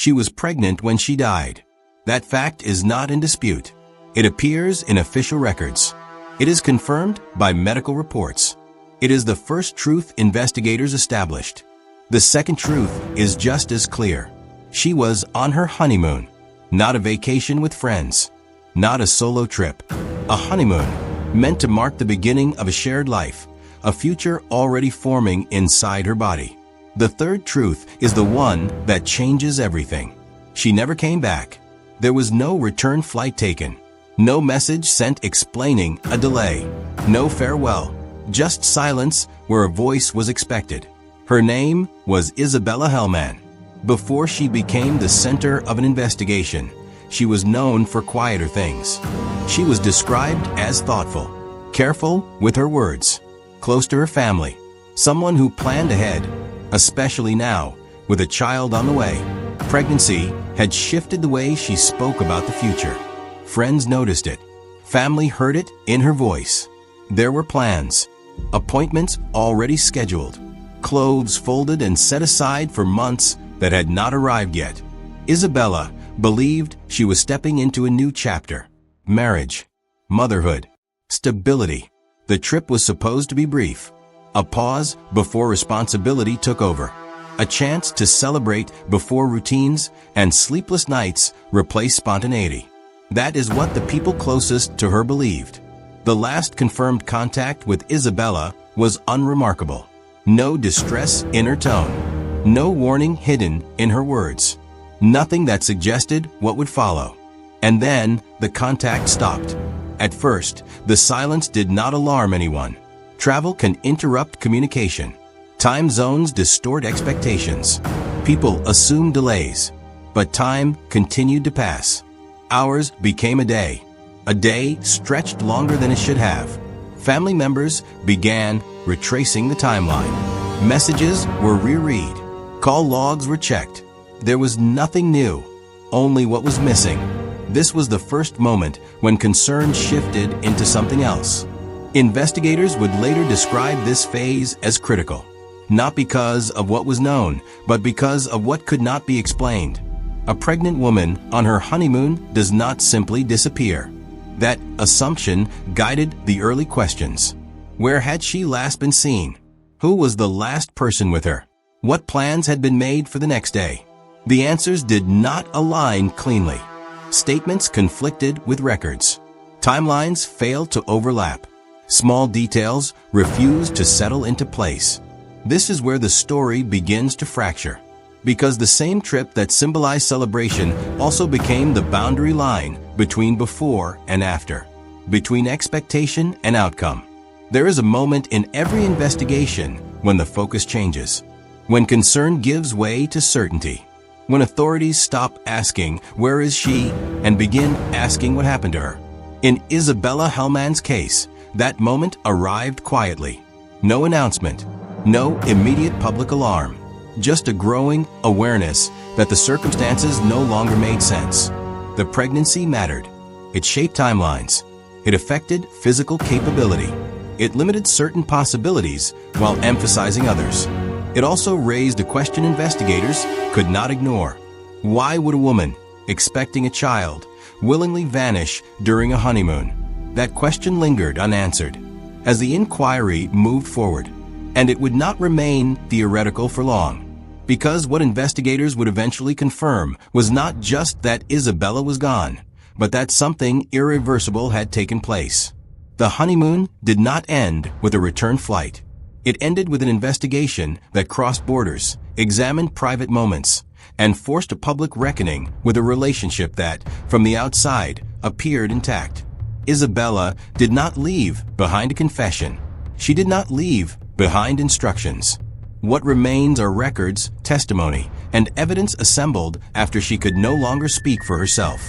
She was pregnant when she died. That fact is not in dispute. It appears in official records. It is confirmed by medical reports. It is the first truth investigators established. The second truth is just as clear. She was on her honeymoon, not a vacation with friends, not a solo trip. A honeymoon meant to mark the beginning of a shared life, a future already forming inside her body. The third truth is the one that changes everything. She never came back. There was no return flight taken, no message sent explaining a delay, no farewell, just silence where a voice was expected. Her name was Isabella Hellmann. Before she became the center of an investigation, she was known for quieter things. She was described as thoughtful, careful with her words, close to her family, someone who planned ahead, especially now, with a child on the way. Pregnancy had shifted the way she spoke about the future. Friends noticed it. Family heard it in her voice. There were plans, appointments already scheduled, clothes folded and set aside for months that had not arrived yet. Isabella believed she was stepping into a new chapter. Marriage, motherhood, stability. The trip was supposed to be brief. A pause before responsibility took over. A chance to celebrate before routines and sleepless nights replaced spontaneity. That is what the people closest to her believed. The last confirmed contact with Isabella was unremarkable. No distress in her tone. No warning hidden in her words. Nothing that suggested what would follow. And then the contact stopped. At first, the silence did not alarm anyone. Travel can interrupt communication. Time zones distort expectations. People assume delays. But time continued to pass. Hours became a day. A day stretched longer than it should have. Family members began retracing the timeline. Messages were reread. Call logs were checked. There was nothing new, only what was missing. This was the first moment when concern shifted into something else. Investigators would later describe this phase as critical, not because of what was known, but because of what could not be explained. A pregnant woman on her honeymoon does not simply disappear. That assumption guided the early questions. Where had she last been seen? Who was the last person with her? What plans had been made for the next day? The answers did not align cleanly. Statements conflicted with records. Timelines failed to overlap. Small details refused to settle into place. This is where the story begins to fracture. Because the same trip that symbolized celebration also became the boundary line between before and after, between expectation and outcome. There is a moment in every investigation when the focus changes, when concern gives way to certainty, when authorities stop asking, "Where is she?" and begin asking what happened to her. In Isabella Hellmann's case, that moment arrived quietly. No announcement, no immediate public alarm, just a growing awareness that the circumstances no longer made sense. The pregnancy mattered. It shaped timelines. It affected physical capability. It limited certain possibilities while emphasizing others. It also raised a question investigators could not ignore. Why would a woman, expecting a child, willingly vanish during a honeymoon? That question lingered unanswered as the inquiry moved forward. And it would not remain theoretical for long, because what investigators would eventually confirm was not just that Isabella was gone, but that something irreversible had taken place. The honeymoon did not end with a return flight. It ended with an investigation that crossed borders, examined private moments, and forced a public reckoning with a relationship that, from the outside, appeared intact. Isabella did not leave behind a confession. She did not leave behind instructions. What remains are records, testimony, and evidence assembled after she could no longer speak for herself.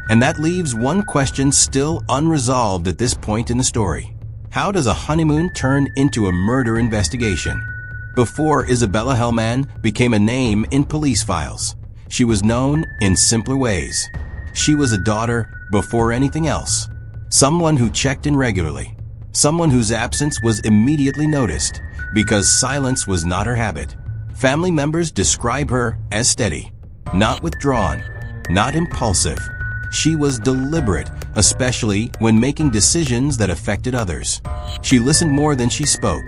And that leaves one question still unresolved at this point in the story. How does a honeymoon turn into a murder investigation? Before Isabella Hellmann became a name in police files, she was known in simpler ways. She was a daughter before anything else. Someone who checked in regularly. Someone whose absence was immediately noticed because silence was not her habit. Family members describe her as steady, not withdrawn, not impulsive. She was deliberate, especially when making decisions that affected others. She listened more than she spoke.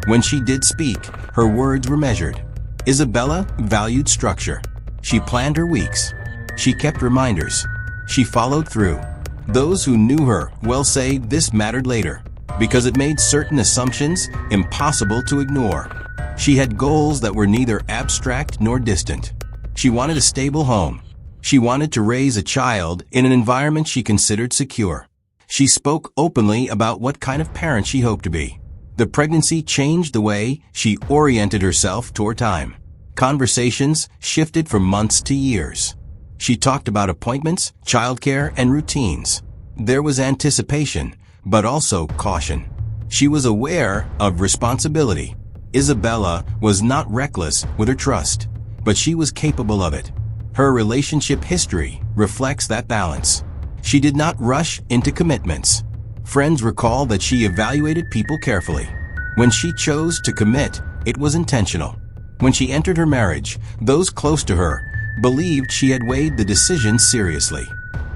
When she did speak, her words were measured. Isabella valued structure. She planned her weeks. She kept reminders. She followed through. Those who knew her well say this mattered later, because it made certain assumptions impossible to ignore. She had goals that were neither abstract nor distant. She wanted a stable home. She wanted to raise a child in an environment she considered secure. She spoke openly about what kind of parent she hoped to be. The pregnancy changed the way she oriented herself toward time. Conversations shifted from months to years. She talked about appointments, childcare, and routines. There was anticipation, but also caution. She was aware of responsibility. Isabella was not reckless with her trust, but she was capable of it. Her relationship history reflects that balance. She did not rush into commitments. Friends recall that she evaluated people carefully. When she chose to commit, it was intentional. When she entered her marriage, those close to her believed she had weighed the decision seriously.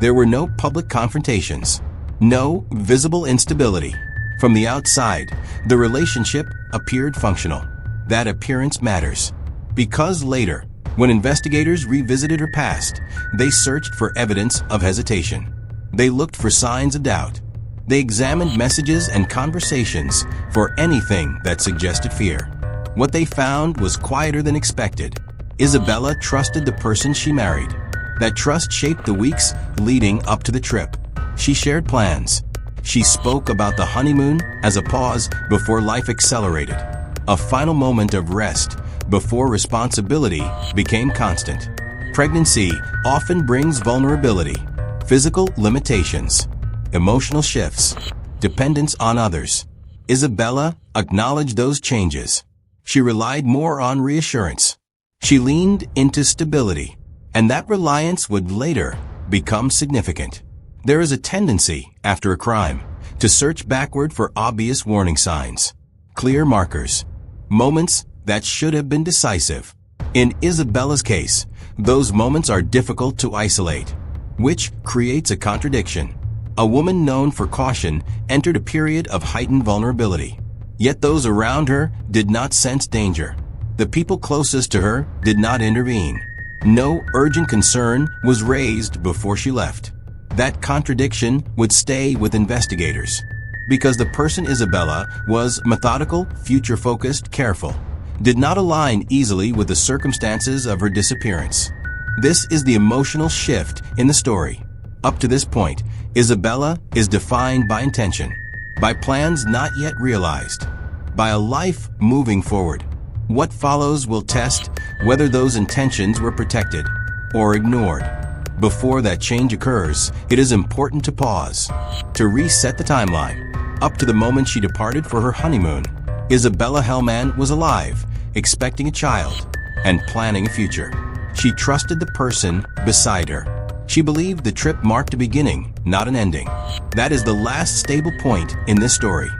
There were no public confrontations, no visible instability. From the outside, the relationship appeared functional. That appearance matters. Because later, when investigators revisited her past, they searched for evidence of hesitation. They looked for signs of doubt. They examined messages and conversations for anything that suggested fear. What they found was quieter than expected. Isabella trusted the person she married. That trust shaped the weeks leading up to the trip. She shared plans. She spoke about the honeymoon as a pause before life accelerated, a final moment of rest before responsibility became constant. Pregnancy often brings vulnerability, physical limitations, emotional shifts, dependence on others. Isabella acknowledged those changes. She relied more on reassurance. She leaned into stability, and that reliance would later become significant. There is a tendency, after a crime, to search backward for obvious warning signs, clear markers, moments that should have been decisive. In Isabella's case, those moments are difficult to isolate, which creates a contradiction. A woman known for caution entered a period of heightened vulnerability. Yet those around her did not sense danger. The people closest to her did not intervene. No urgent concern was raised before she left. That contradiction would stay with investigators, because the person Isabella was methodical, future-focused, careful, did not align easily with the circumstances of her disappearance. This is the emotional shift in the story. Up to this point, Isabella is defined by intention, by plans not yet realized, by a life moving forward. What follows will test whether those intentions were protected or ignored. Before that change occurs, it is important to pause, to reset the timeline. Up to the moment she departed for her honeymoon, Isabella Hellmann was alive, expecting a child, and planning a future. She trusted the person beside her. She believed the trip marked a beginning, not an ending. That is the last stable point in this story.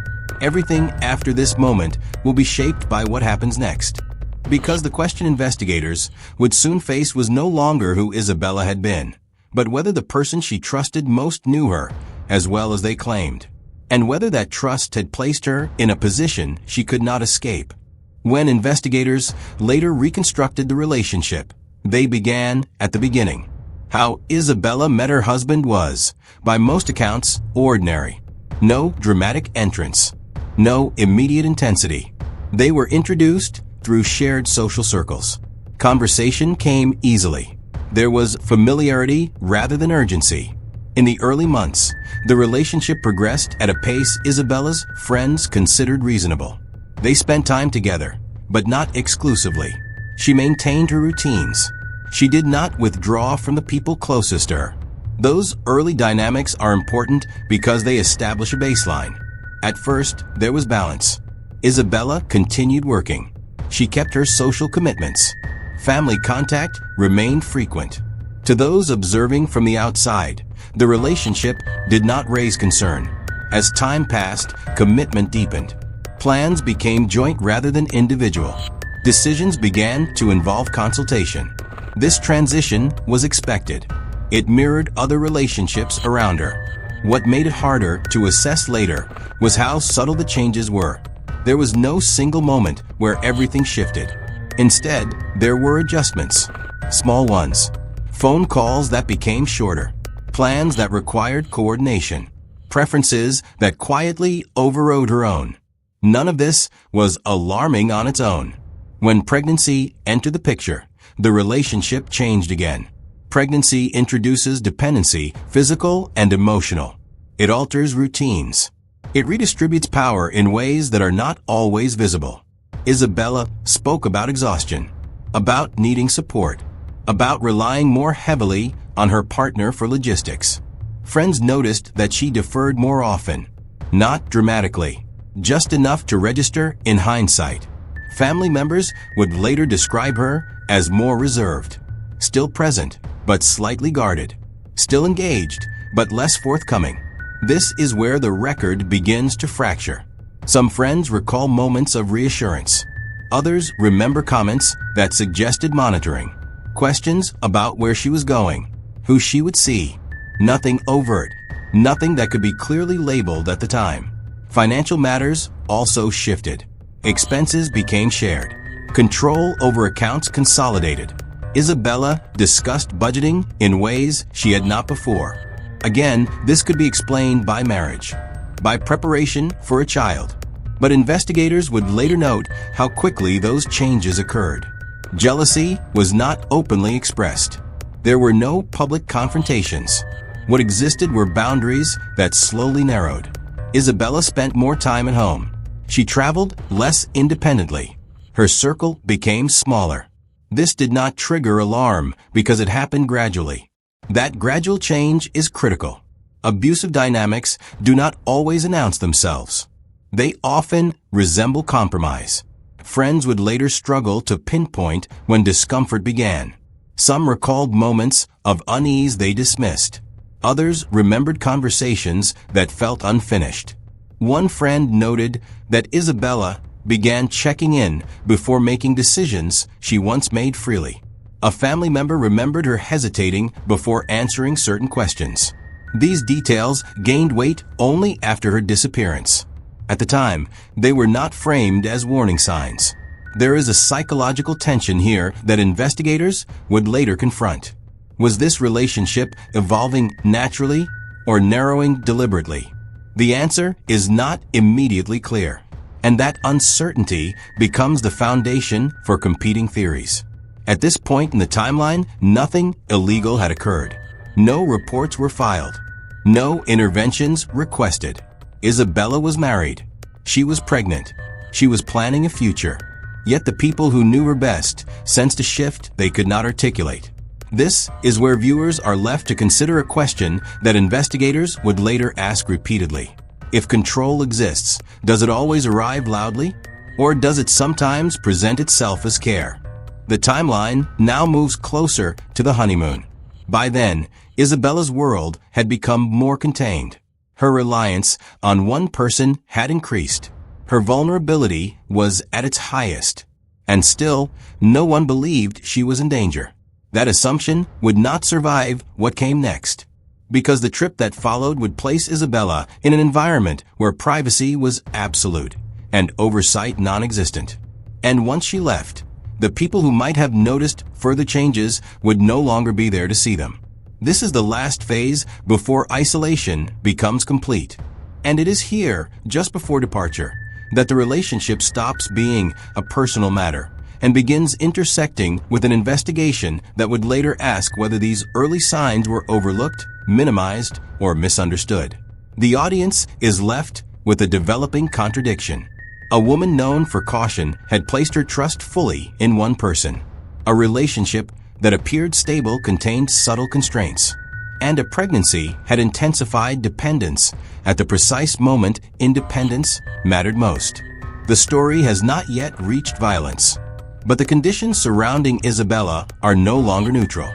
Everything after this moment will be shaped by what happens next. Because the question investigators would soon face was no longer who Isabella had been, but whether the person she trusted most knew her as well as they claimed, and whether that trust had placed her in a position she could not escape. When investigators later reconstructed the relationship, they began at the beginning. How Isabella met her husband was, by most accounts, ordinary. No dramatic entrance. No immediate intensity. They were introduced through shared social circles. Conversation came easily. There was familiarity rather than urgency. In the early months, the relationship progressed at a pace Isabella's friends considered reasonable. They spent time together, but not exclusively. She maintained her routines. She did not withdraw from the people closest to her. Those early dynamics are important because they establish a baseline. At first, there was balance. Isabella continued working. She kept her social commitments. Family contact remained frequent. To those observing from the outside, the relationship did not raise concern. As time passed, commitment deepened. Plans became joint rather than individual. Decisions began to involve consultation. This transition was expected. It mirrored other relationships around her. What made it harder to assess later was how subtle the changes were. There was no single moment where everything shifted. Instead, there were adjustments, small ones. Phone calls that became shorter, plans that required coordination, preferences that quietly overrode her own. None of this was alarming on its own. When pregnancy entered the picture, the relationship changed again. Pregnancy introduces dependency, physical and emotional. It alters routines. It redistributes power in ways that are not always visible. Isabella spoke about exhaustion, about needing support, about relying more heavily on her partner for logistics. Friends noticed that she deferred more often, not dramatically, just enough to register in hindsight. Family members would later describe her as more reserved, still present, but slightly guarded, still engaged, but less forthcoming. This is where the record begins to fracture. Some friends recall moments of reassurance. Others remember comments that suggested monitoring, questions about where she was going, who she would see. Nothing overt, nothing that could be clearly labeled at the time. Financial matters also shifted. Expenses became shared. Control over accounts consolidated. Isabella discussed budgeting in ways she had not before. Again, this could be explained by marriage, by preparation for a child. But investigators would later note how quickly those changes occurred. Jealousy was not openly expressed. There were no public confrontations. What existed were boundaries that slowly narrowed. Isabella spent more time at home. She traveled less independently. Her circle became smaller. This did not trigger alarm because it happened gradually. That gradual change is critical. Abusive dynamics do not always announce themselves. They often resemble compromise. Friends would later struggle to pinpoint when discomfort began. Some recalled moments of unease they dismissed. Others remembered conversations that felt unfinished. One friend noted that Isabella began checking in before making decisions she once made freely. A family member remembered her hesitating before answering certain questions. These details gained weight only after her disappearance. At the time, they were not framed as warning signs. There is a psychological tension here that investigators would later confront. Was this relationship evolving naturally or narrowing deliberately? The answer is not immediately clear, and that uncertainty becomes the foundation for competing theories. At this point in the timeline, nothing illegal had occurred. No reports were filed. No interventions requested. Isabella was married. She was pregnant. She was planning a future. Yet the people who knew her best sensed a shift they could not articulate. This is where viewers are left to consider a question that investigators would later ask repeatedly. If control exists, does it always arrive loudly? Or does it sometimes present itself as care? The timeline now moves closer to the honeymoon. By then, Isabella's world had become more contained. Her reliance on one person had increased. Her vulnerability was at its highest. And still, no one believed she was in danger. That assumption would not survive what came next, because the trip that followed would place Isabella in an environment where privacy was absolute and oversight non-existent. And once she left, the people who might have noticed further changes would no longer be there to see them. This is the last phase before isolation becomes complete. And it is here, just before departure, that the relationship stops being a personal matter and begins intersecting with an investigation that would later ask whether these early signs were overlooked, minimized, or misunderstood. The audience is left with a developing contradiction. A woman known for caution had placed her trust fully in one person. A relationship that appeared stable contained subtle constraints. And a pregnancy had intensified dependence at the precise moment independence mattered most. The story has not yet reached violence, but the conditions surrounding Isabella are no longer neutral.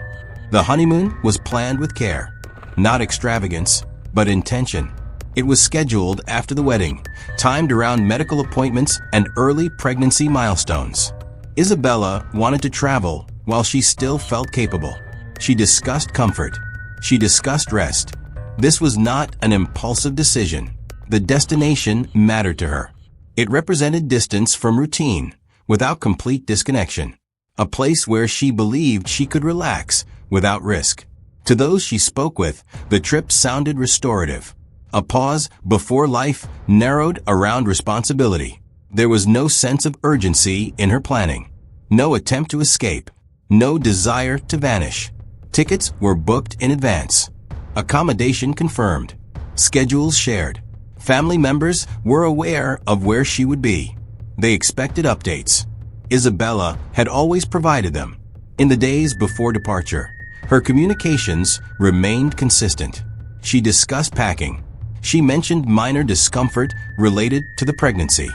The honeymoon was planned with care, not extravagance, but intention. It was scheduled after the wedding, timed around medical appointments and early pregnancy milestones. Isabella wanted to travel while she still felt capable. She discussed comfort. She discussed rest. This was not an impulsive decision. The destination mattered to her. It represented distance from routine, without complete disconnection. A place where she believed she could relax without risk. To those she spoke with, the trip sounded restorative. A pause before life narrowed around responsibility. There was no sense of urgency in her planning. No attempt to escape. No desire to vanish. Tickets were booked in advance. Accommodation confirmed. Schedules shared. Family members were aware of where she would be. They expected updates. Isabella had always provided them. In the days before departure, her communications remained consistent. She discussed packing. She mentioned minor discomfort related to the pregnancy.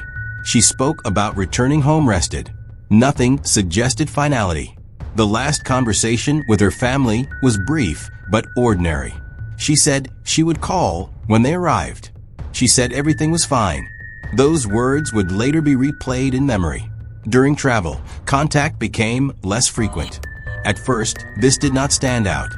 She spoke about returning home rested. Nothing suggested finality. The last conversation with her family was brief but ordinary. She said she would call when they arrived. She said everything was fine. Those words would later be replayed in memory. During travel, contact became less frequent. At first, this did not stand out.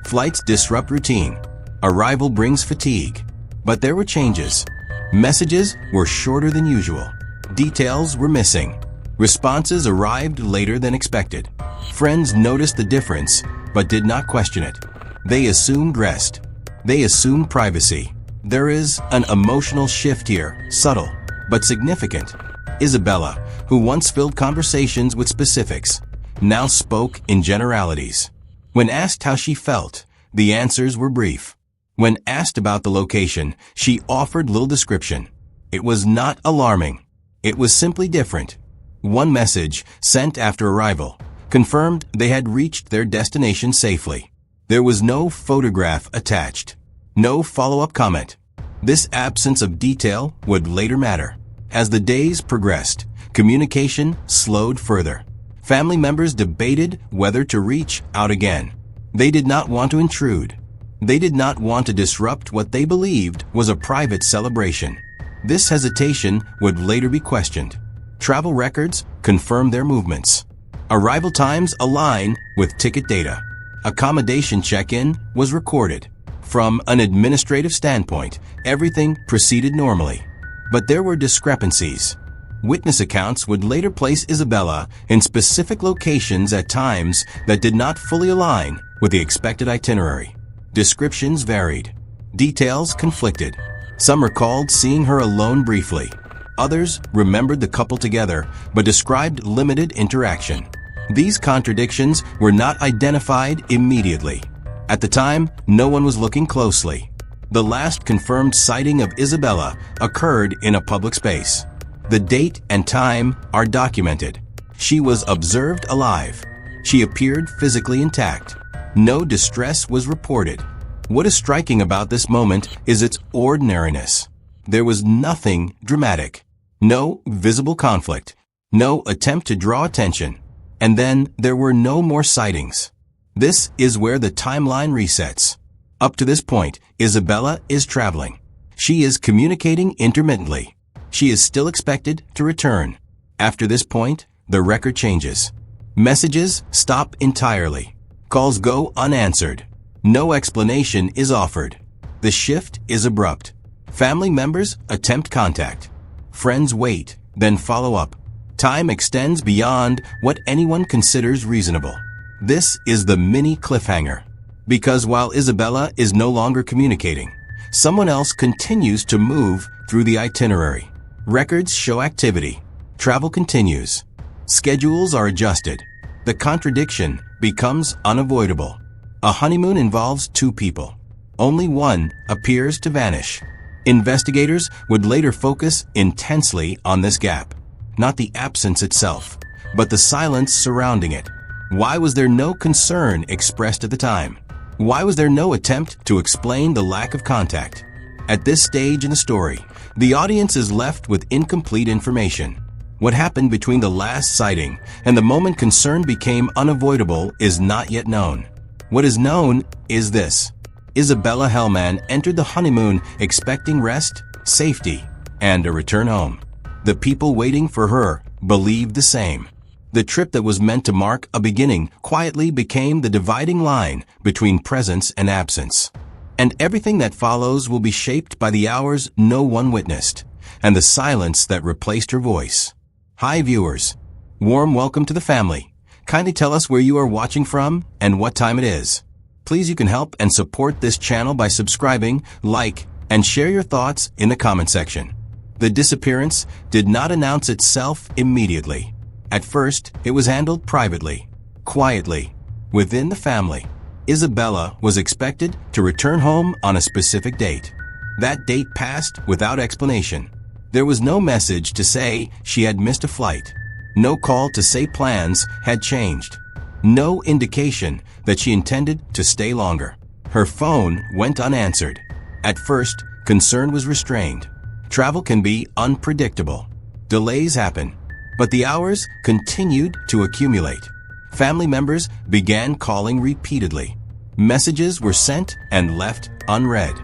Flights disrupt routine. Arrival brings fatigue. But there were changes. Messages were shorter than usual. Details were missing. Responses arrived later than expected. Friends noticed the difference, but did not question it. They assumed rest. They assumed privacy. There is an emotional shift here, subtle, but significant. Isabella, who once filled conversations with specifics, now spoke in generalities. When asked how she felt, the answers were brief. When asked about the location, she offered little description. It was not alarming. It was simply different. One message, sent after arrival, confirmed they had reached their destination safely. There was no photograph attached. No follow-up comment. This absence of detail would later matter. As the days progressed, communication slowed further. Family members debated whether to reach out again. They did not want to intrude. They did not want to disrupt what they believed was a private celebration. This hesitation would later be questioned. Travel records confirmed their movements. Arrival times align with ticket data. Accommodation check-in was recorded. From an administrative standpoint, everything proceeded normally. But there were discrepancies. Witness accounts would later place Isabella in specific locations at times that did not fully align with the expected itinerary. Descriptions varied. Details conflicted. Some recalled seeing her alone briefly. Others remembered the couple together, but described limited interaction. These contradictions were not identified immediately. At the time, no one was looking closely. The last confirmed sighting of Isabella occurred in a public space. The date and time are documented. She was observed alive. She appeared physically intact. No distress was reported. What is striking about this moment is its ordinariness. There was nothing dramatic. No visible conflict. No attempt to draw attention. And then there were no more sightings. This is where the timeline resets. Up to this point, Isabella is traveling. She is communicating intermittently. She is still expected to return. After this point, the record changes. Messages stop entirely. Calls go unanswered. No explanation is offered. The shift is abrupt. Family members attempt contact. Friends wait, then follow up. Time extends beyond what anyone considers reasonable. This is the mini cliffhanger. Because while Isabella is no longer communicating, someone else continues to move through the itinerary. Records show activity. Travel continues. Schedules are adjusted. The contradiction becomes unavoidable. A honeymoon involves two people. Only one appears to vanish. Investigators would later focus intensely on this gap. Not the absence itself, but the silence surrounding it. Why was there no concern expressed at the time? Why was there no attempt to explain the lack of contact? At this stage in the story, the audience is left with incomplete information. What happened between the last sighting and the moment concern became unavoidable is not yet known. What is known is this. Isabella Hellmann entered the honeymoon expecting rest, safety, and a return home. The people waiting for her believed the same. The trip that was meant to mark a beginning quietly became the dividing line between presence and absence. And everything that follows will be shaped by the hours no one witnessed, and the silence that replaced her voice. Hi viewers. Warm welcome to the family. Kindly tell us where you are watching from and what time it is. Please, you can help and support this channel by subscribing, like, and share your thoughts in the comment section. The disappearance did not announce itself immediately. At first, it was handled privately, quietly, within the family. Isabella was expected to return home on a specific date. That date passed without explanation. There was no message to say she had missed a flight. No call to say plans had changed. No indication that she intended to stay longer. Her phone went unanswered. At first, concern was restrained. Travel can be unpredictable. Delays happen. But the hours continued to accumulate. Family members began calling repeatedly. Messages were sent and left unread.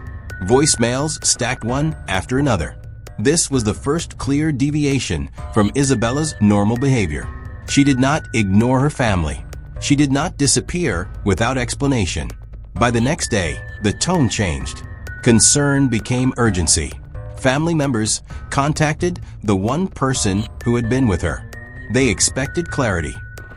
Voicemails stacked one after another. This was the first clear deviation from Isabella's normal behavior. She did not ignore her family. She did not disappear without explanation. By the next day, the tone changed. Concern became urgency. Family members contacted the one person who had been with her. They expected clarity.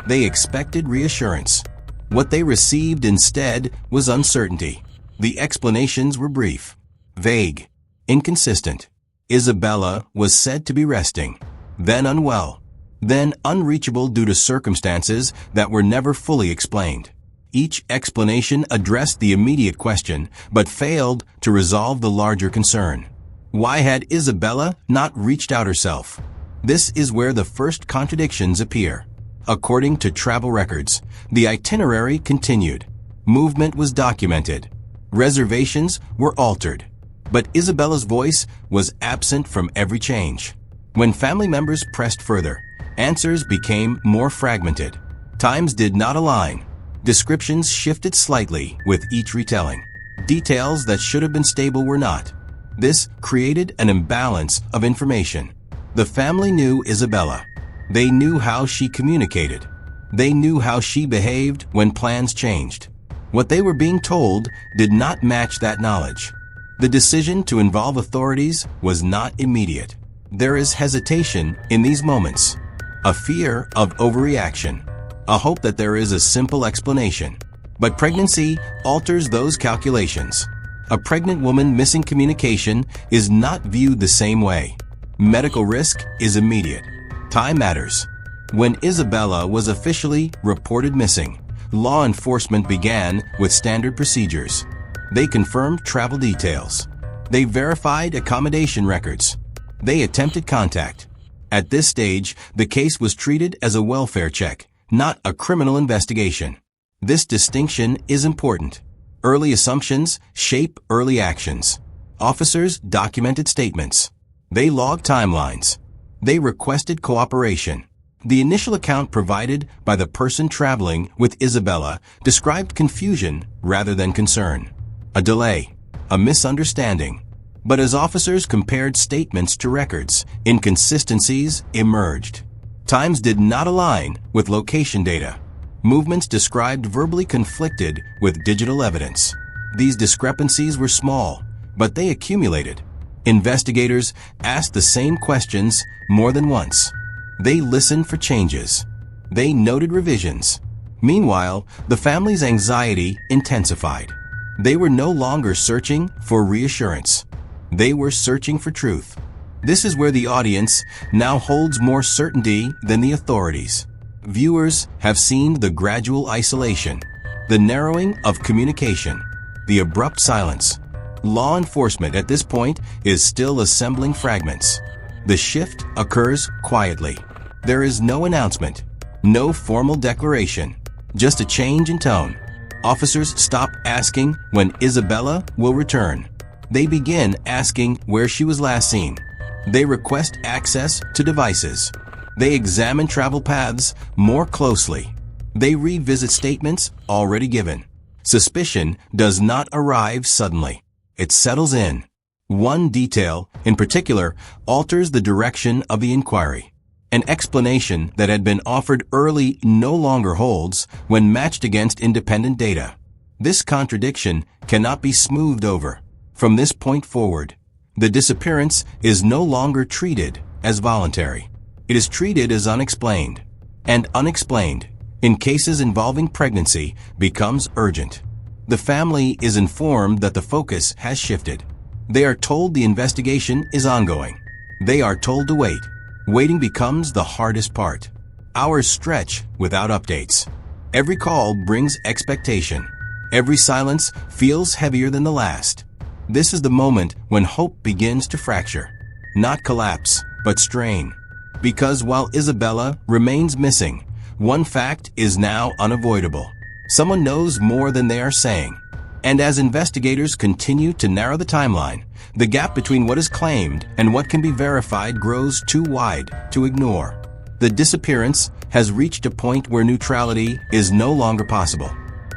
They expected reassurance. What they received instead was uncertainty. The explanations were brief, vague, inconsistent. Isabella was said to be resting, then unwell, then unreachable due to circumstances that were never fully explained. Each explanation addressed the immediate question, but failed to resolve the larger concern. Why had Isabella not reached out herself? This is where the first contradictions appear. According to travel records, the itinerary continued. Movement was documented. Reservations were altered. But Isabella's voice was absent from every change. When family members pressed further, answers became more fragmented. Times did not align. Descriptions shifted slightly with each retelling. Details that should have been stable were not. This created an imbalance of information. The family knew Isabella. They knew how she communicated. They knew how she behaved when plans changed. What they were being told did not match that knowledge. The decision to involve authorities was not immediate. There is hesitation in these moments, a fear of overreaction, a hope that there is a simple explanation. But pregnancy alters those calculations. A pregnant woman missing communication is not viewed the same way. Medical risk is immediate. Time matters. When Isabella was officially reported missing, law enforcement began with standard procedures. They confirmed travel details. They verified accommodation records. They attempted contact. At this stage, the case was treated as a welfare check, not a criminal investigation. This distinction is important. Early assumptions shape early actions. Officers documented statements. They logged timelines. They requested cooperation. The initial account provided by the person traveling with Isabella described confusion rather than concern. A delay, a misunderstanding. But as officers compared statements to records, inconsistencies emerged. Times did not align with location data. Movements described verbally conflicted with digital evidence. These discrepancies were small, but they accumulated. Investigators asked the same questions more than once. They listened for changes. They noted revisions. Meanwhile, the family's anxiety intensified. They were no longer searching for reassurance. They were searching for truth. This is where the audience now holds more certainty than the authorities. Viewers have seen the gradual isolation, the narrowing of communication, the abrupt silence. Law enforcement at this point is still assembling fragments. The shift occurs quietly. There is no announcement, no formal declaration, just a change in tone. Officers stop asking when Isabella will return. They begin asking where she was last seen. They request access to devices. They examine travel paths more closely. They revisit statements already given. Suspicion does not arrive suddenly. It settles in. One detail, in particular, alters the direction of the inquiry. An explanation that had been offered early no longer holds when matched against independent data. This contradiction cannot be smoothed over. From this point forward, the disappearance is no longer treated as voluntary. It is treated as unexplained. And unexplained, in cases involving pregnancy, becomes urgent. The family is informed that the focus has shifted. They are told the investigation is ongoing. They are told to wait. Waiting becomes the hardest part. Hours stretch without updates. Every call brings expectation. Every silence feels heavier than the last. This is the moment when hope begins to fracture. Not collapse, but strain. Because while Isabella remains missing, one fact is now unavoidable. Someone knows more than they are saying. And as investigators continue to narrow the timeline, the gap between what is claimed and what can be verified grows too wide to ignore. The disappearance has reached a point where neutrality is no longer possible.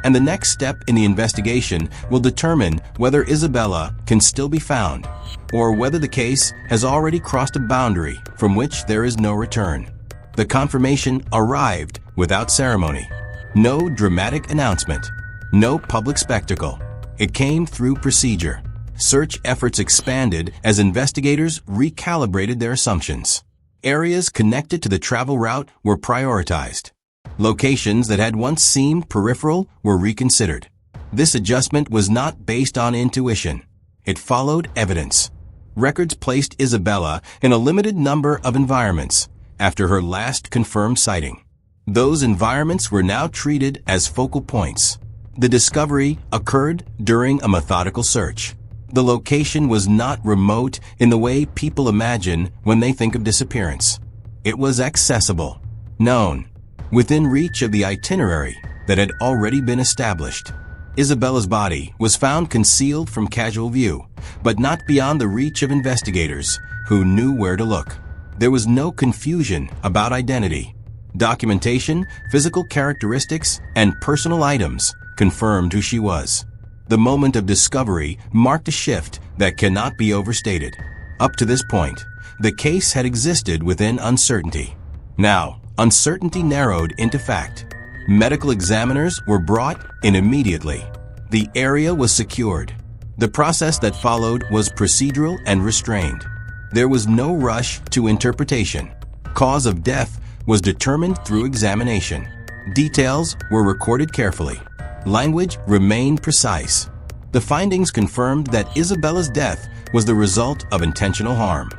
And the next step in the investigation will determine whether Isabella can still be found, or whether the case has already crossed a boundary from which there is no return. The confirmation arrived without ceremony. No dramatic announcement. No public spectacle. It came through procedure. Search efforts expanded as investigators recalibrated their assumptions. Areas connected to the travel route were prioritized. Locations that had once seemed peripheral were reconsidered. This adjustment was not based on intuition. It followed evidence. Records placed Isabella in a limited number of environments after her last confirmed sighting. Those environments were now treated as focal points. The discovery occurred during a methodical search. The location was not remote in the way people imagine when they think of disappearance. It was accessible, known, within reach of the itinerary that had already been established. Isabella's body was found concealed from casual view, but not beyond the reach of investigators who knew where to look. There was no confusion about identity. Documentation, physical characteristics, and personal items confirmed who she was. The moment of discovery marked a shift that cannot be overstated. Up to this point, the case had existed within uncertainty. Now, uncertainty narrowed into fact. Medical examiners were brought in immediately. The area was secured. The process that followed was procedural and restrained. There was no rush to interpretation. Cause of death was determined through examination. Details were recorded carefully. Language remained precise. The findings confirmed that Isabella's death was the result of intentional harm.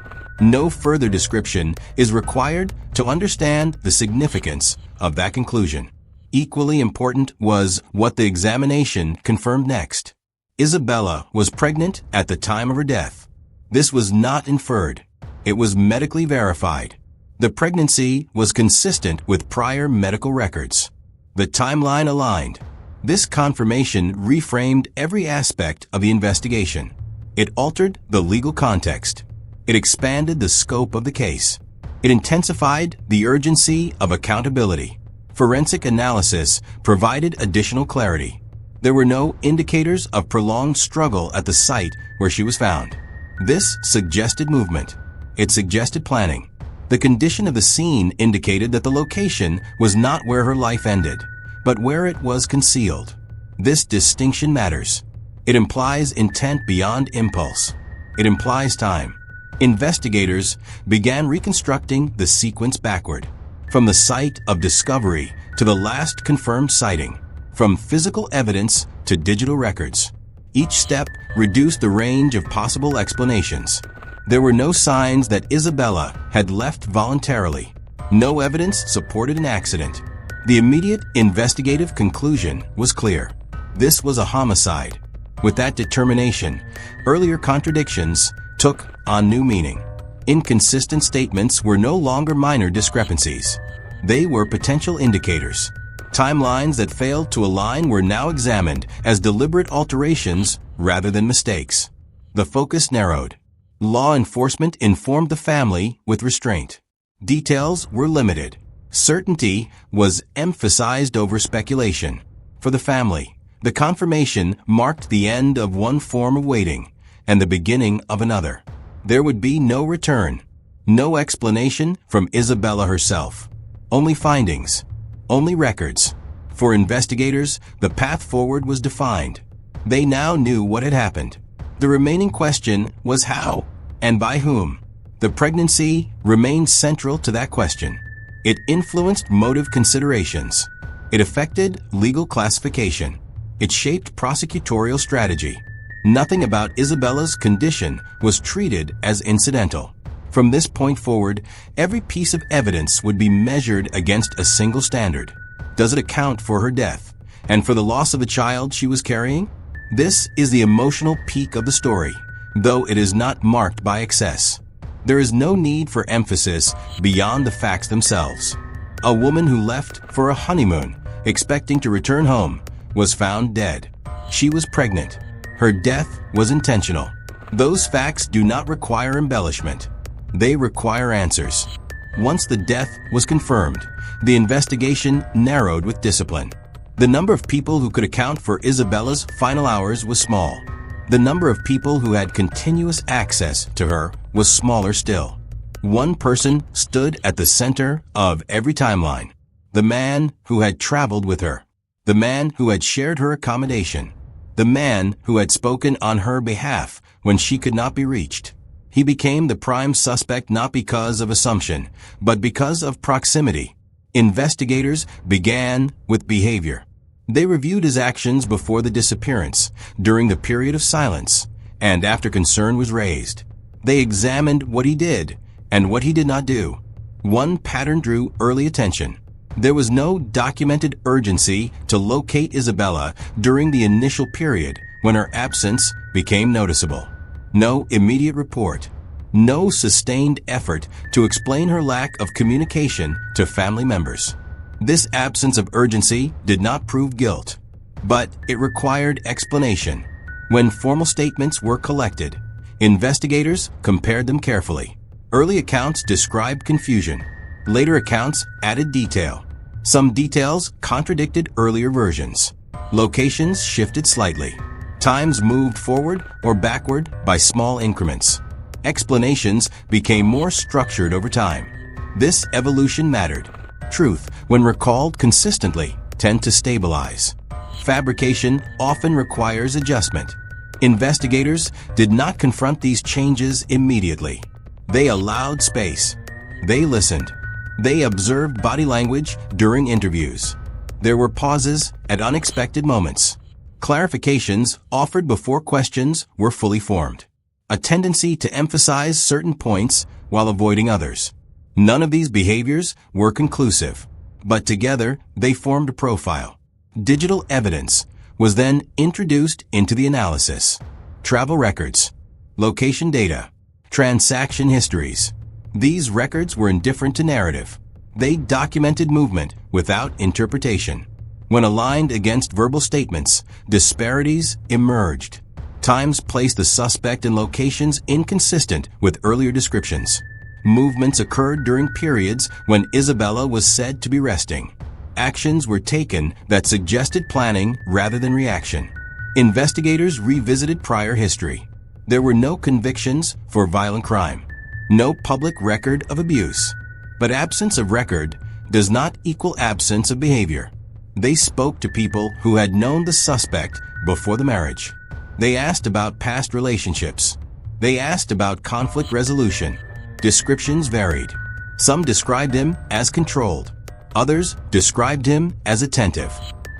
No further description is required to understand the significance of that conclusion. Equally important was what the examination confirmed next. Isabella was pregnant at the time of her death. This was not inferred. It was medically verified. The pregnancy was consistent with prior medical records. The timeline aligned. This confirmation reframed every aspect of the investigation. It altered the legal context. It expanded the scope of the case. It intensified the urgency of accountability. Forensic analysis provided additional clarity. There were no indicators of prolonged struggle at the site where she was found. This suggested movement. It suggested planning. The condition of the scene indicated that the location was not where her life ended, but where it was concealed. This distinction matters. It implies intent beyond impulse. It implies time. Investigators began reconstructing the sequence backward, from the site of discovery to the last confirmed sighting, from physical evidence to digital records. Each step reduced the range of possible explanations. There were no signs that Isabella had left voluntarily. No evidence supported an accident. The immediate investigative conclusion was clear. This was a homicide. With that determination, earlier contradictions took on new meaning. Inconsistent statements were no longer minor discrepancies. They were potential indicators. Timelines that failed to align were now examined as deliberate alterations rather than mistakes. The focus narrowed. Law enforcement informed the family with restraint. Details were limited. Certainty was emphasized over speculation. For the family, the confirmation marked the end of one form of waiting and the beginning of another. There would be no return. No explanation from Isabella herself. Only findings. Only records. For investigators, the path forward was defined. They now knew what had happened. The remaining question was how, and by whom. The pregnancy remained central to that question. It influenced motive considerations. It affected legal classification. It shaped prosecutorial strategy. Nothing about Isabella's condition was treated as incidental. From this point forward, every piece of evidence would be measured against a single standard. Does it account for her death and for the loss of a child she was carrying? This is the emotional peak of the story, though it is not marked by excess. There is no need for emphasis beyond the facts themselves. A woman who left for a honeymoon, expecting to return home, was found dead. She was pregnant. Her death was intentional. Those facts do not require embellishment. They require answers. Once the death was confirmed, the investigation narrowed with discipline. The number of people who could account for Isabella's final hours was small. The number of people who had continuous access to her was smaller still. One person stood at the center of every timeline. The man who had traveled with her. The man who had shared her accommodation. The man who had spoken on her behalf when she could not be reached. He became the prime suspect not because of assumption, but because of proximity. Investigators began with behavior. They reviewed his actions before the disappearance, during the period of silence, and after concern was raised. They examined what he did and what he did not do. One pattern drew early attention. There was no documented urgency to locate Isabella during the initial period when her absence became noticeable. No immediate report. No sustained effort to explain her lack of communication to family members. This absence of urgency did not prove guilt, but it required explanation. When formal statements were collected, investigators compared them carefully. Early accounts described confusion. Later accounts added detail. Some details contradicted earlier versions. Locations shifted slightly. Times moved forward or backward by small increments. Explanations became more structured over time. This evolution mattered. Truth, when recalled consistently, tend to stabilize. Fabrication often requires adjustment. Investigators did not confront these changes immediately. They allowed space. They listened. They observed body language during interviews. There were pauses at unexpected moments. Clarifications offered before questions were fully formed. A tendency to emphasize certain points while avoiding others. None of these behaviors were conclusive, but together they formed a profile. Digital evidence was then introduced into the analysis. Travel records, location data, transaction histories. These records were indifferent to narrative. They documented movement without interpretation. When aligned against verbal statements, disparities emerged. Times placed the suspect in locations inconsistent with earlier descriptions. Movements occurred during periods when Isabella was said to be resting. Actions were taken that suggested planning rather than reaction. Investigators revisited prior history. There were no convictions for violent crime. No public record of abuse. But absence of record does not equal absence of behavior. They spoke to people who had known the suspect before the marriage. They asked about past relationships. They asked about conflict resolution. Descriptions varied. Some described him as controlled. Others described him as attentive.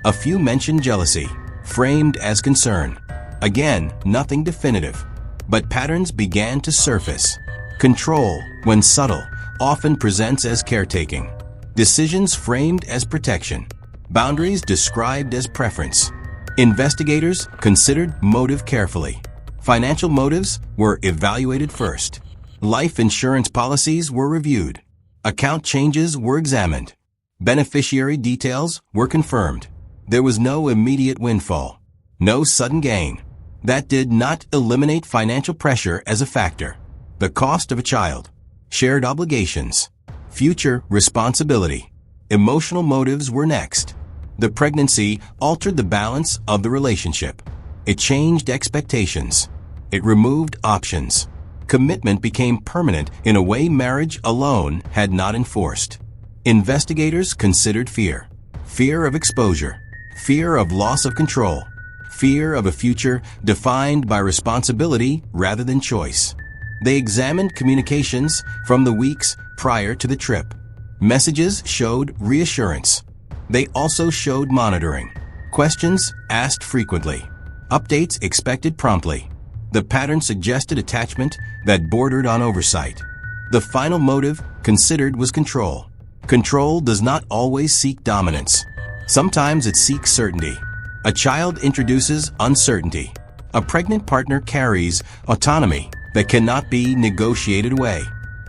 A few mentioned jealousy, framed as concern. Again, nothing definitive. But patterns began to surface. Control, when subtle, often presents as caretaking. Decisions framed as protection. Boundaries described as preference. Investigators considered motive carefully. Financial motives were evaluated first. Life insurance policies were reviewed. Account changes were examined. Beneficiary details were confirmed. There was no immediate windfall. No sudden gain. That did not eliminate financial pressure as a factor. The cost of a child. Shared obligations. Future responsibility. Emotional motives were next. The pregnancy altered the balance of the relationship. It changed expectations. It removed options. Commitment became permanent in a way marriage alone had not enforced. Investigators considered fear. Fear of exposure. Fear of loss of control. Fear of a future defined by responsibility rather than choice. They examined communications from the weeks prior to the trip. Messages showed reassurance. They also showed monitoring. Questions asked frequently. Updates expected promptly. The pattern suggested attachment that bordered on oversight. The final motive considered was control. Control does not always seek dominance. Sometimes it seeks certainty. A child introduces uncertainty. A pregnant partner carries autonomy that cannot be negotiated away.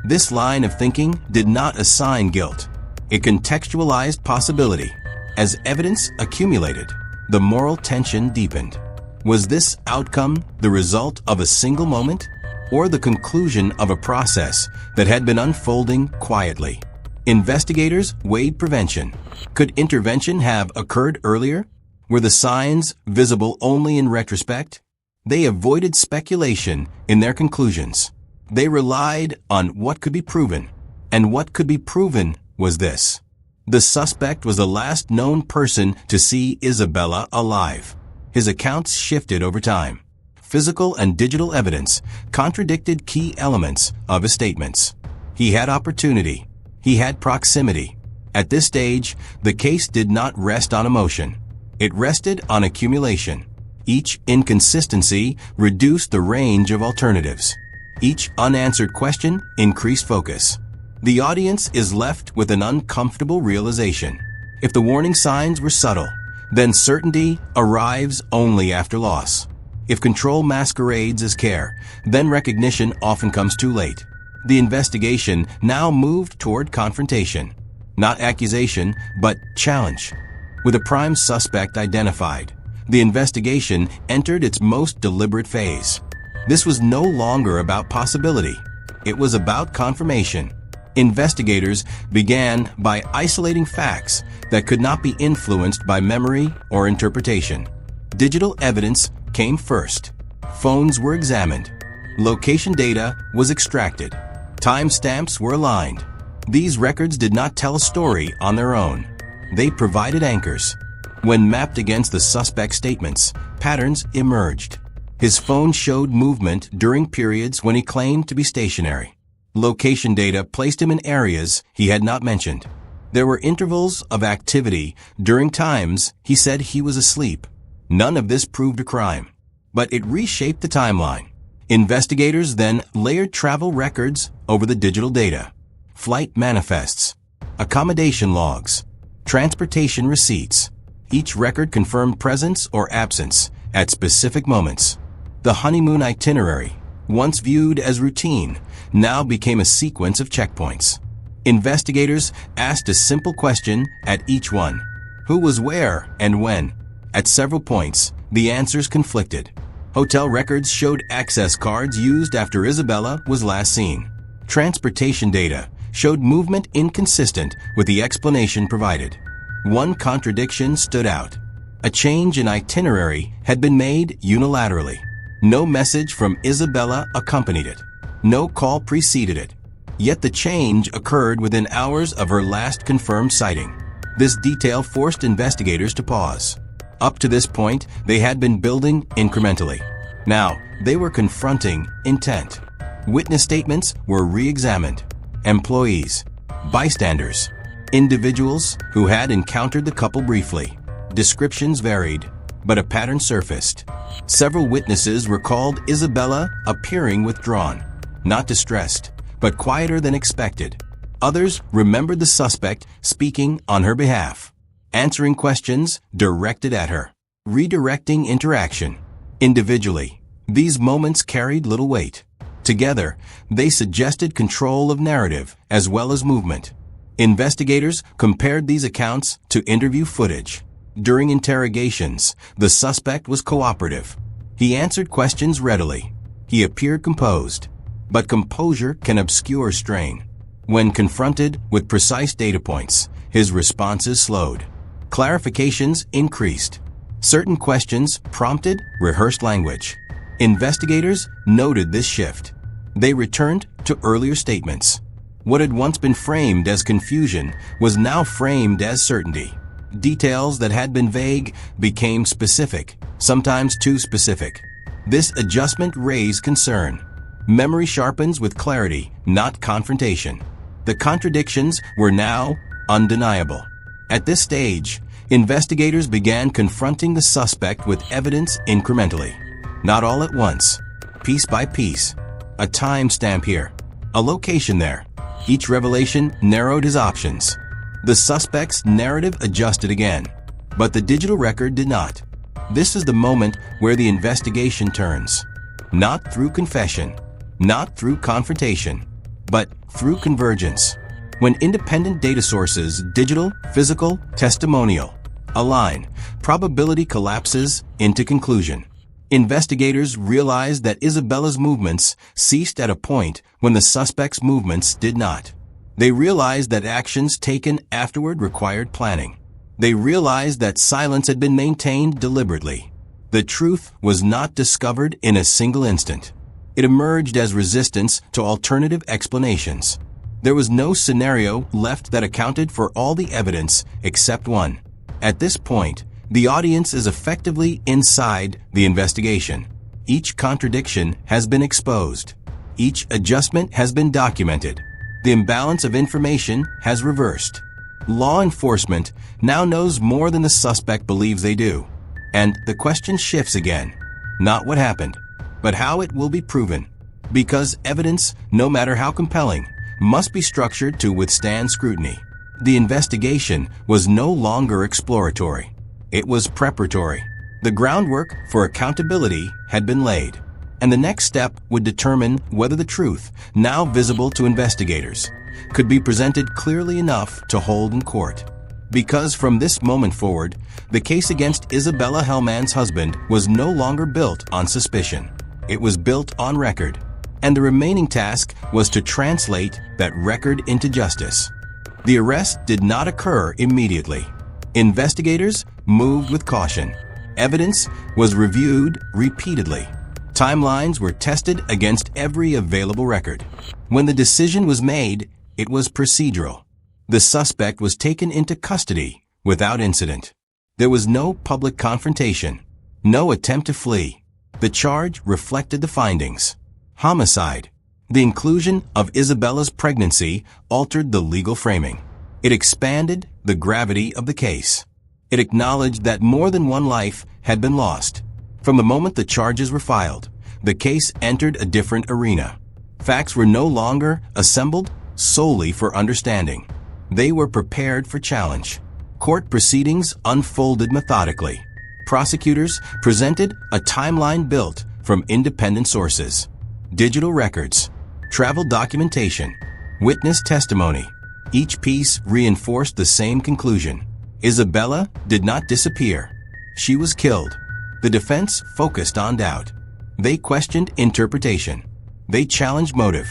This line of thinking did not assign guilt. It contextualized possibility. As evidence accumulated, the moral tension deepened. Was this outcome the result of a single moment, or the conclusion of a process that had been unfolding quietly? Investigators weighed prevention. Could intervention have occurred earlier? Were the signs visible only in retrospect? They avoided speculation in their conclusions. They relied on what could be proven. And what could be proven was this. The suspect was the last known person to see Isabella alive. His accounts shifted over time. Physical and digital evidence contradicted key elements of his statements. He had opportunity. He had proximity. At this stage, the case did not rest on emotion. It rested on accumulation. Each inconsistency reduced the range of alternatives. Each unanswered question increased focus. The audience is left with an uncomfortable realization. If the warning signs were subtle, then certainty arrives only after loss. If control masquerades as care, then recognition often comes too late. The investigation now moved toward confrontation. Not accusation, but challenge. With a prime suspect identified, the investigation entered its most deliberate phase. This was no longer about possibility. It was about confirmation. Investigators began by isolating facts that could not be influenced by memory or interpretation. Digital evidence came first. Phones were examined. Location data was extracted. Timestamps were aligned. These records did not tell a story on their own. They provided anchors. When mapped against the suspect's statements, patterns emerged. His phone showed movement during periods when he claimed to be stationary. Location data placed him in areas he had not mentioned. There were intervals of activity during times he said he was asleep. None of this proved a crime, but it reshaped the timeline. Investigators then layered travel records over the digital data. Flight manifests, accommodation logs, transportation receipts. Each record confirmed presence or absence at specific moments. The honeymoon itinerary, once viewed as routine, now became a sequence of checkpoints. Investigators asked a simple question at each one. Who was where and when? At several points, the answers conflicted. Hotel records showed access cards used after Isabella was last seen. Transportation data showed movement inconsistent with the explanation provided. One contradiction stood out. A change in itinerary had been made unilaterally. No message from Isabella accompanied it. No call preceded it. Yet the change occurred within hours of her last confirmed sighting. This detail forced investigators to pause. Up to this point, they had been building incrementally. Now, they were confronting intent. Witness statements were re-examined. Employees, bystanders, individuals who had encountered the couple briefly. Descriptions varied, but a pattern surfaced. Several witnesses recalled Isabella appearing withdrawn, not distressed, but quieter than expected. Others remembered the suspect speaking on her behalf, answering questions directed at her, redirecting interaction. Individually, these moments carried little weight. Together, they suggested control of narrative as well as movement. Investigators compared these accounts to interview footage. During interrogations, the suspect was cooperative. He answered questions readily. He appeared composed. But composure can obscure strain. When confronted with precise data points, his responses slowed. Clarifications increased. Certain questions prompted rehearsed language. Investigators noted this shift. They returned to earlier statements. What had once been framed as confusion was now framed as certainty. Details that had been vague became specific, sometimes too specific. This adjustment raised concern. Memory sharpens with clarity, not confrontation. The contradictions were now undeniable. At this stage, investigators began confronting the suspect with evidence incrementally. Not all at once, piece by piece. A timestamp here, a location there. Each revelation narrowed his options. The suspect's narrative adjusted again, but the digital record did not. This is the moment where the investigation turns. Not through confession, not through confrontation, but through convergence. When independent data sources, digital, physical, testimonial, align, probability collapses into conclusion. Investigators realized that Isabella's movements ceased at a point when the suspect's movements did not. They realized that actions taken afterward required planning. They realized that silence had been maintained deliberately. The truth was not discovered in a single instant. It emerged as resistance to alternative explanations. There was no scenario left that accounted for all the evidence except one. At this point, the audience is effectively inside the investigation. Each contradiction has been exposed. Each adjustment has been documented. The imbalance of information has reversed. Law enforcement now knows more than the suspect believes they do. And the question shifts again. Not what happened, but how it will be proven. Because evidence, no matter how compelling, must be structured to withstand scrutiny. The investigation was no longer exploratory. It was preparatory. The groundwork for accountability had been laid, and the next step would determine whether the truth, now visible to investigators, could be presented clearly enough to hold in court. Because from this moment forward, the case against Isabella Hellmann's husband was no longer built on suspicion. It was built on record, and the remaining task was to translate that record into justice. The arrest did not occur immediately. Investigators moved with caution. Evidence was reviewed repeatedly. Timelines were tested against every available record. When the decision was made, it was procedural. The suspect was taken into custody without incident. There was no public confrontation, no attempt to flee. The charge reflected the findings. Homicide. The inclusion of Isabella's pregnancy altered the legal framing. It expanded the gravity of the case. It acknowledged that more than one life had been lost. From the moment the charges were filed, the case entered a different arena. Facts were no longer assembled solely for understanding. They were prepared for challenge. Court proceedings unfolded methodically. Prosecutors presented a timeline built from independent sources. Digital records, travel documentation, witness testimony. Each piece reinforced the same conclusion. Isabella did not disappear. She was killed. The defense focused on doubt. They questioned interpretation. They challenged motive.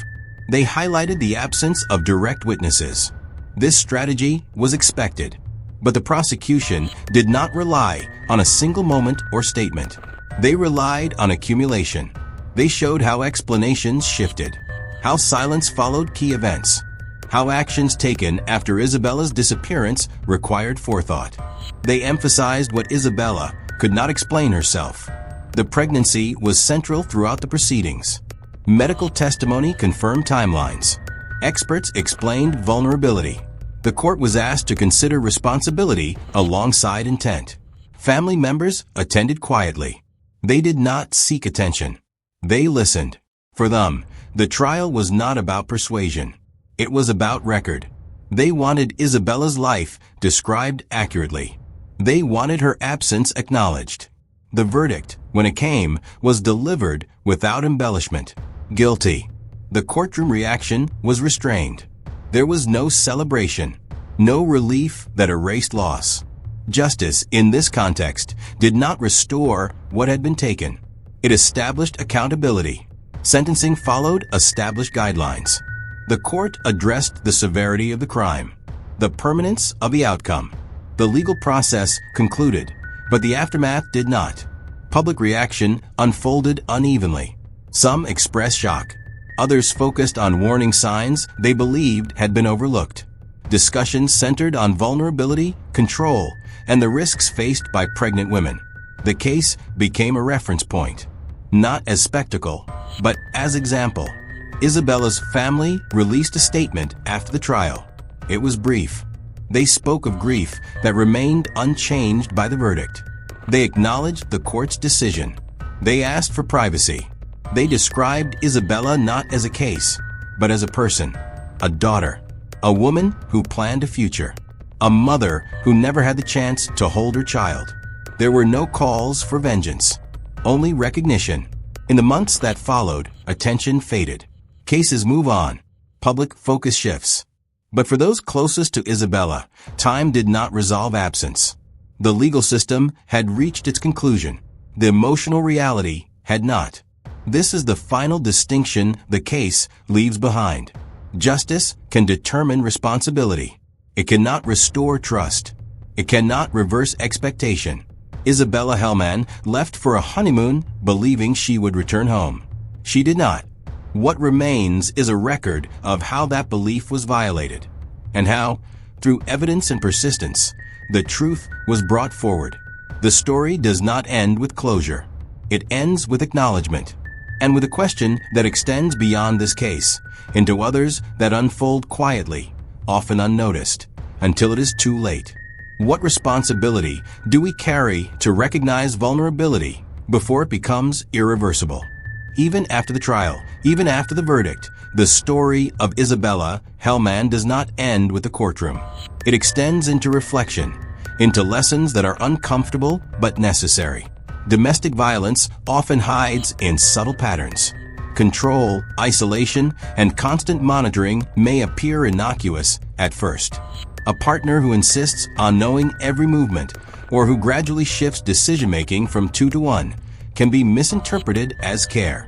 They highlighted the absence of direct witnesses. This strategy was expected, but the prosecution did not rely on a single moment or statement. They relied on accumulation. They showed how explanations shifted, how silence followed key events, how actions taken after Isabella's disappearance required forethought. They emphasized what Isabella could not explain herself. The pregnancy was central throughout the proceedings. Medical testimony confirmed timelines. Experts explained vulnerability. The court was asked to consider responsibility alongside intent. Family members attended quietly. They did not seek attention. They listened. For them, the trial was not about persuasion. It was about record. They wanted Isabella's life described accurately. They wanted her absence acknowledged. The verdict, when it came, was delivered without embellishment. Guilty. The courtroom reaction was restrained. There was no celebration, no relief that erased loss. Justice, in this context, did not restore what had been taken. It established accountability. Sentencing followed established guidelines. The court addressed the severity of the crime, the permanence of the outcome. The legal process concluded, but the aftermath did not. Public reaction unfolded unevenly. Some expressed shock. Others focused on warning signs they believed had been overlooked. Discussions centered on vulnerability, control, and the risks faced by pregnant women. The case became a reference point, not as spectacle, but as example. Isabella's family released a statement after the trial. It was brief. They spoke of grief that remained unchanged by the verdict. They acknowledged the court's decision. They asked for privacy. They described Isabella not as a case, but as a person, a daughter, a woman who planned a future, a mother who never had the chance to hold her child. There were no calls for vengeance, only recognition. In the months that followed, attention faded. Cases move on. Public focus shifts. But for those closest to Isabella, time did not resolve absence. The legal system had reached its conclusion. The emotional reality had not. This is the final distinction the case leaves behind. Justice can determine responsibility. It cannot restore trust. It cannot reverse expectation. Isabella Hellmann left for a honeymoon believing she would return home. She did not. What remains is a record of how that belief was violated, and how, through evidence and persistence, the truth was brought forward. The story does not end with closure. It ends with acknowledgement, and with a question that extends beyond this case, into others that unfold quietly, often unnoticed, until it is too late. What responsibility do we carry to recognize vulnerability before it becomes irreversible? Even after the trial, even after the verdict, the story of Isabella Hellmann does not end with the courtroom. It extends into reflection, into lessons that are uncomfortable but necessary. Domestic violence often hides in subtle patterns. Control, isolation, and constant monitoring may appear innocuous at first. A partner who insists on knowing every movement, or who gradually shifts decision-making from 2 to 1, can be misinterpreted as care.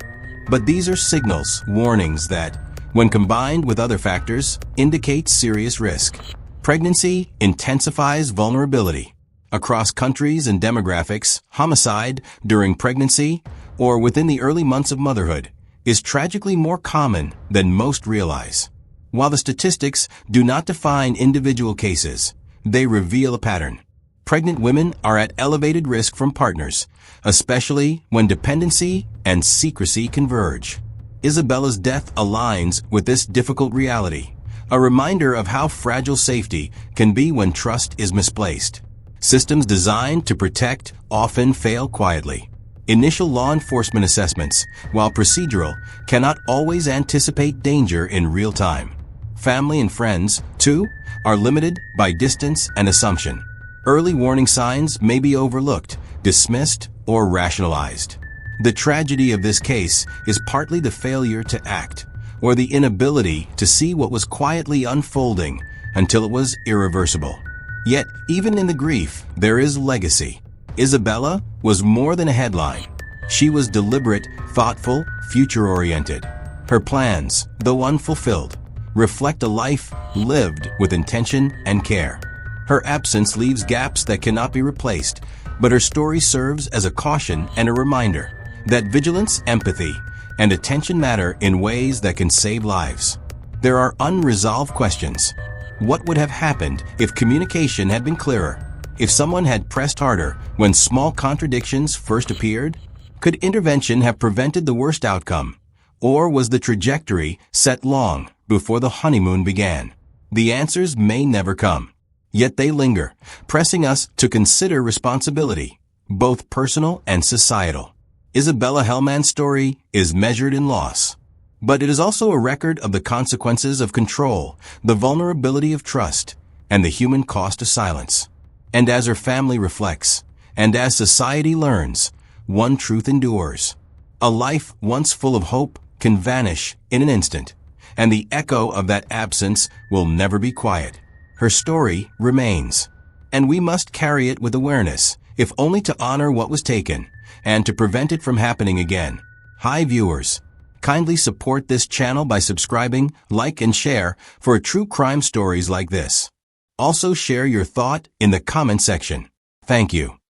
But these are signals, warnings that, when combined with other factors, indicate serious risk. Pregnancy intensifies vulnerability. Across countries and demographics, homicide during pregnancy or within the early months of motherhood is tragically more common than most realize. While the statistics do not define individual cases, they reveal a pattern. Pregnant women are at elevated risk from partners, especially when dependency and secrecy converge. Isabella's death aligns with this difficult reality, a reminder of how fragile safety can be when trust is misplaced. Systems designed to protect often fail quietly. Initial law enforcement assessments, while procedural, cannot always anticipate danger in real time. Family and friends, too, are limited by distance and assumption. Early warning signs may be overlooked, dismissed, or rationalized. The tragedy of this case is partly the failure to act, or the inability to see what was quietly unfolding until it was irreversible. Yet, even in the grief, there is legacy. Isabella was more than a headline. She was deliberate, thoughtful, future-oriented. Her plans, though unfulfilled, reflect a life lived with intention and care. Her absence leaves gaps that cannot be replaced, but her story serves as a caution and a reminder that vigilance, empathy, and attention matter in ways that can save lives. There are unresolved questions. What would have happened if communication had been clearer? If someone had pressed harder when small contradictions first appeared? Could intervention have prevented the worst outcome? Or was the trajectory set long before the honeymoon began? The answers may never come. Yet they linger, pressing us to consider responsibility, both personal and societal. Isabella Hellmann's story is measured in loss, but it is also a record of the consequences of control, the vulnerability of trust, and the human cost of silence. And as her family reflects, and as society learns, one truth endures. A life once full of hope can vanish in an instant, and the echo of that absence will never be quiet. Her story remains, and we must carry it with awareness, if only to honor what was taken, and to prevent it from happening again. Hi viewers, kindly support this channel by subscribing, like and share for true crime stories like this. Also share your thought in the comment section. Thank you.